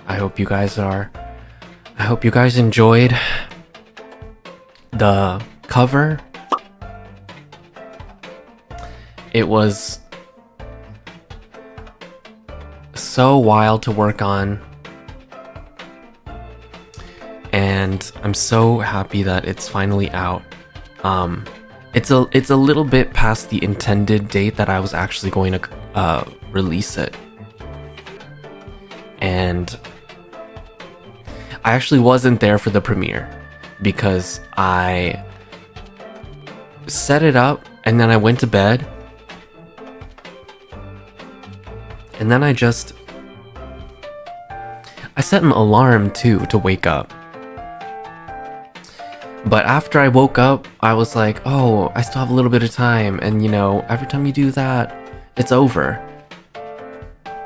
I hope you guys enjoyed the cover. It was so wild to work on, and I'm so happy that it's finally out. It's a little bit past the intended date that I was actually going to release it, and I actually wasn't there for the premiere because I set it up and then I went to bed, and then I set an alarm too to wake up. But after I woke up, I was like, oh, I still have a little bit of time. And you know, every time you do that, it's over.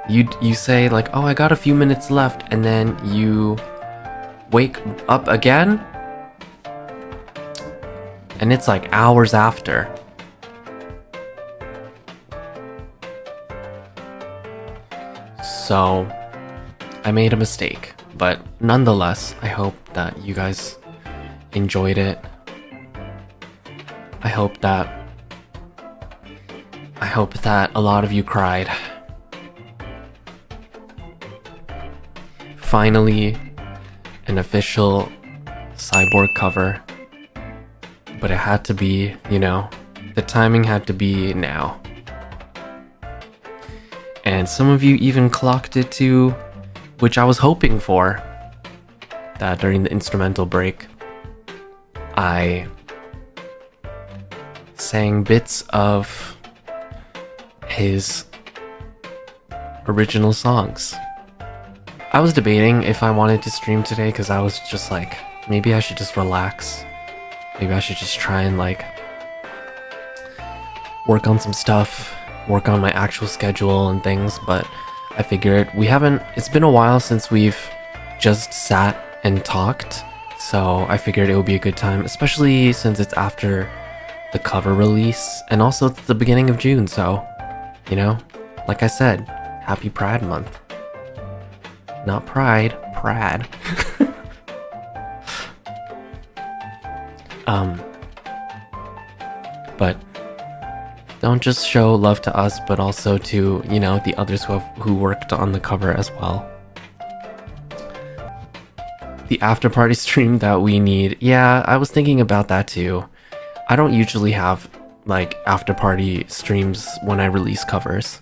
You say like, oh, I got a few minutes left, and then you wake up again, and it's like hours after. So I made a mistake, but nonetheless, I hope that you guys enjoyed it. I hope that a lot of you cried. Finally, an official PsyBorg cover, but it had to be, you know, the timing had to be now. And some of you even clocked it too, which I was hoping for, that during the instrumental break I sang bits of his original songs. I was debating if I wanted to stream today because I was just like, maybe I should just relax. Maybe I should just try and like work on some stuff, work on my actual schedule and things, but I figured it's been a while since we've just sat and talked, so I figured it would be a good time, especially since it's after the cover release, and also it's the beginning of June, so, you know, like I said, happy Pride Month. Not Pride, Prad. But don't just show love to us, but also to, you know, the others who worked on the cover as well. The Afterparty stream that we need. Yeah, I was thinking about that too. I don't usually have like Afterparty streams when I release covers.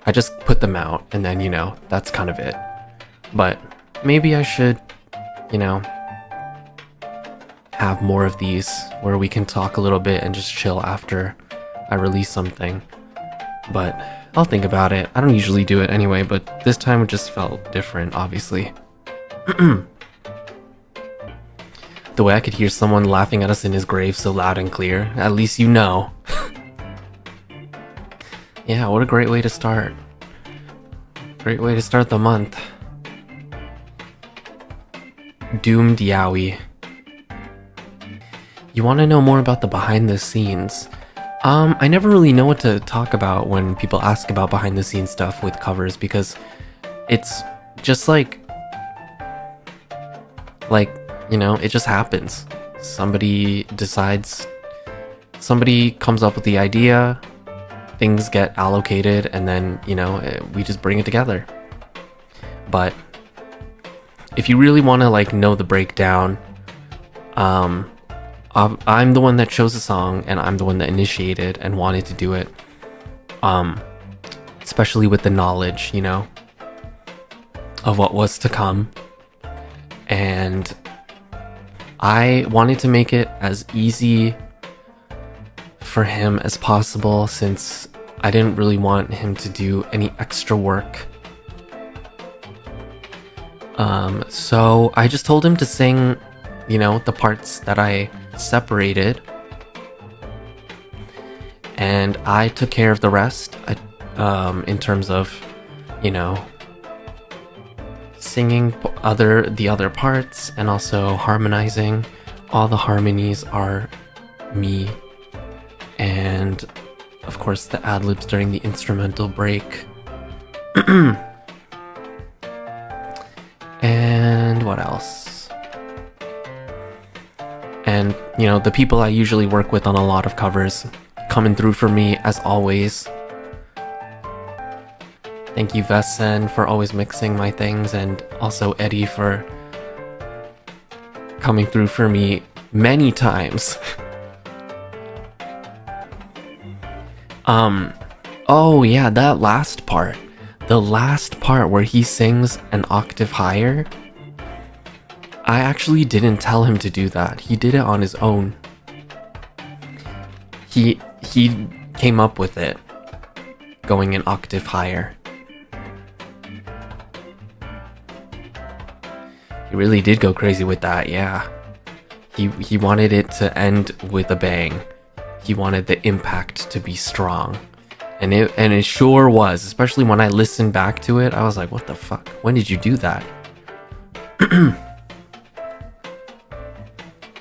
I just put them out and then, you know, that's kind of it. But maybe I should, you know, have more of these where we can talk a little bit and just chill after I release something. But I'll think about it. I don't usually do it anyway, but this time it just felt different, obviously. The way I could hear someone laughing at us in his grave so loud and clear, at least you know. Yeah, what a great way to start. Great way to start the month. Doomed Yowie. You want to know more about the behind the scenes? I never really know what to talk about when people ask about behind the scenes stuff with covers, because it's just like, you know, it just happens. Somebody comes up with the idea, things get allocated, and then, you know, we just bring it together. But if you really want to like know the breakdown, I'm the one that chose the song, and I'm the one that initiated and wanted to do it. Especially with the knowledge, you know, of what was to come. And I wanted to make it as easy for him as possible, since I didn't really want him to do any extra work. So I just told him to sing, you know, the parts that I separated, and I took care of the rest. In terms of, you know, singing the other parts and also harmonizing. All the harmonies are me, and of course the ad-libs during the instrumental break. And what else? And, you know, the people I usually work with on a lot of covers coming through for me as always. Thank you, Vessen, for always mixing my things, and also Eddie for coming through for me many times. Oh yeah, that last part. The last part where he sings an octave higher. I actually didn't tell him to do that. He did it on his own. He came up with it, going an octave higher. He really did go crazy with that, yeah. He wanted it to end with a bang. He wanted the impact to be strong. And it sure was, especially when I listened back to it. I was like, what the fuck? When did you do that?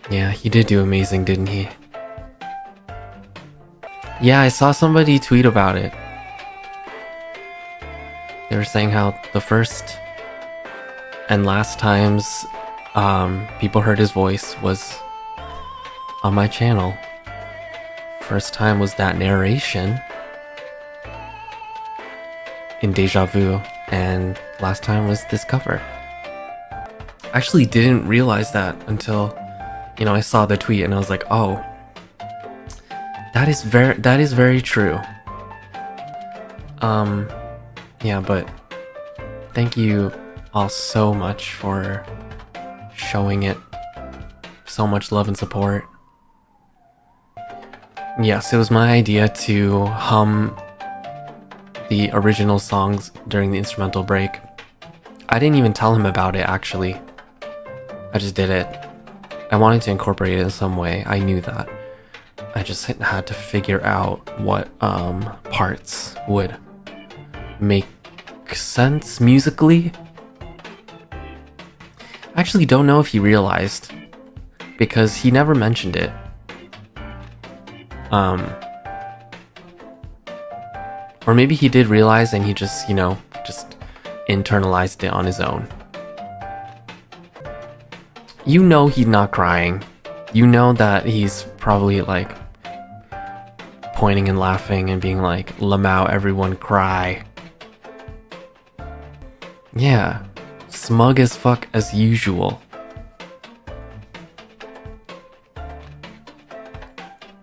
Yeah, he did do amazing, didn't he? Yeah, I saw somebody tweet about it. They were saying how the first and last times people heard his voice was on my channel. First time was that narration in Deja Vu, and last time was this cover. I actually didn't realize that until, you know, I saw the tweet and I was like, oh, that is very true. Yeah, but thank you all so much for showing it so much love and support. Yes, it was my idea to hum the original songs during the instrumental break. I didn't even tell him about it, actually. I just did it. I wanted to incorporate it in some way. I knew that. I just had to figure out what parts would make sense musically. I actually don't know if he realized, because he never mentioned it. Or maybe he did realize and he just, you know, just internalized it on his own. You know he's not crying. You know that he's probably like pointing and laughing and being like, Lamau, everyone cry. Yeah, smug as fuck as usual.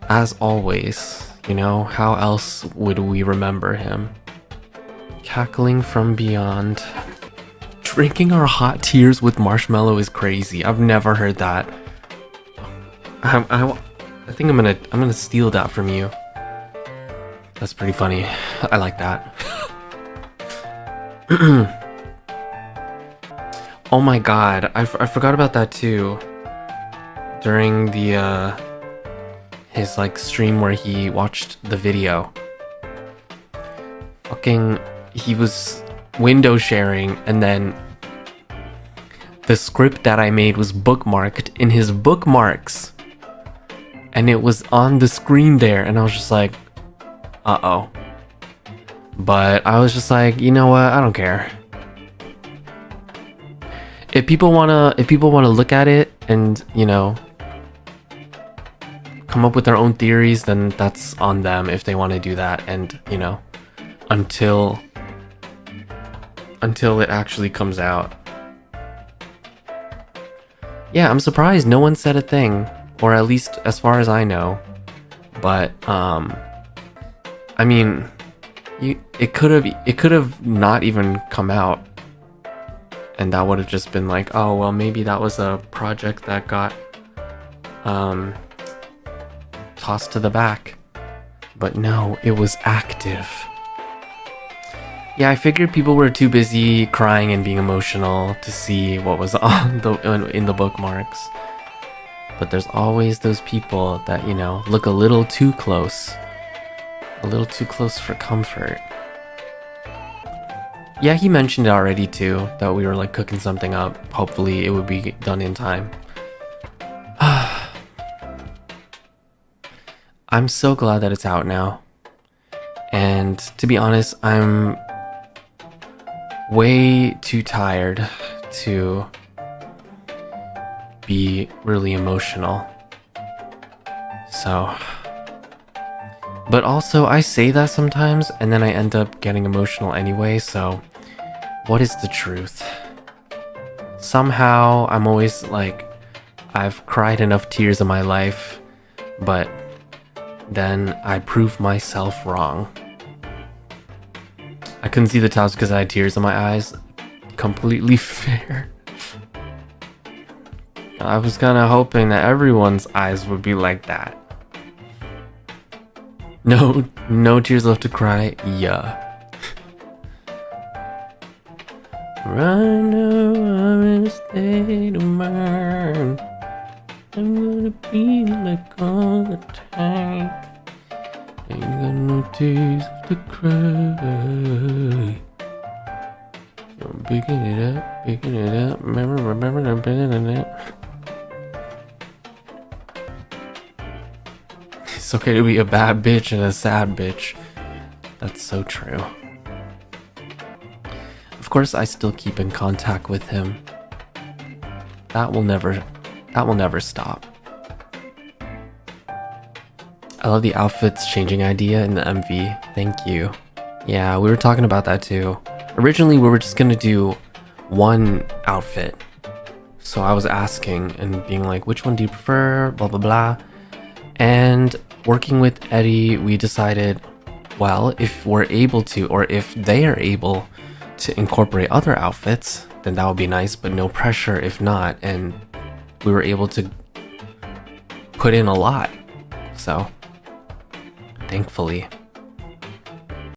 As always. You know, how else would we remember him? Cackling from beyond. Drinking our hot tears with marshmallow is crazy. I've never heard that. I think I'm gonna steal that from you. That's pretty funny. I like that. Oh my god, I forgot about that too. During the his like stream where he watched the video. Fucking, he was window sharing, and then the script that I made was bookmarked in his bookmarks. And it was on the screen there, and I was just like, uh-oh. But I was just like, you know what, I don't care. If people wanna look at it and, you know, come up with their own theories, then that's on them if they want to do that. And, you know, until it actually comes out. Yeah, I'm surprised no one said a thing, or at least as far as I know. But I mean, it could have not even come out, and that would have just been like, oh well, maybe that was a project that got tossed to the back. But no, it was active. Yeah, I figured people were too busy crying and being emotional to see what was on in the bookmarks. But there's always those people that, you know, look a little too close. A little too close for comfort. Yeah, he mentioned it already too, that we were like cooking something up. Hopefully it would be done in time. I'm so glad that it's out now. And to be honest, I'm way too tired to be really emotional. So, but also I say that sometimes and then I end up getting emotional anyway, so what is the truth? Somehow I'm always like, I've cried enough tears in my life, but then I prove myself wrong. I couldn't see the tops because I had tears in my eyes. Completely fair. I was kind of hoping that everyone's eyes would be like that. No tears left to cry. Yeah. Right now I'm in a state of mind. I'm gonna be like all the time. Ain't got no tears left to cry. I'm picking it up. Remember, I'm picking it up. It's okay to be a bad bitch and a sad bitch. That's so true. Of course, I still keep in contact with him. That will never stop. I love the outfits changing idea in the MV. Thank you. Yeah, we were talking about that too. Originally, we were just gonna do one outfit. So I was asking and being like, which one do you prefer? Blah, blah, blah. And working with Eddie, we decided, well, if we're able to, or if they are able to incorporate other outfits, then that would be nice, but no pressure if not. And we were able to put in a lot. So, thankfully.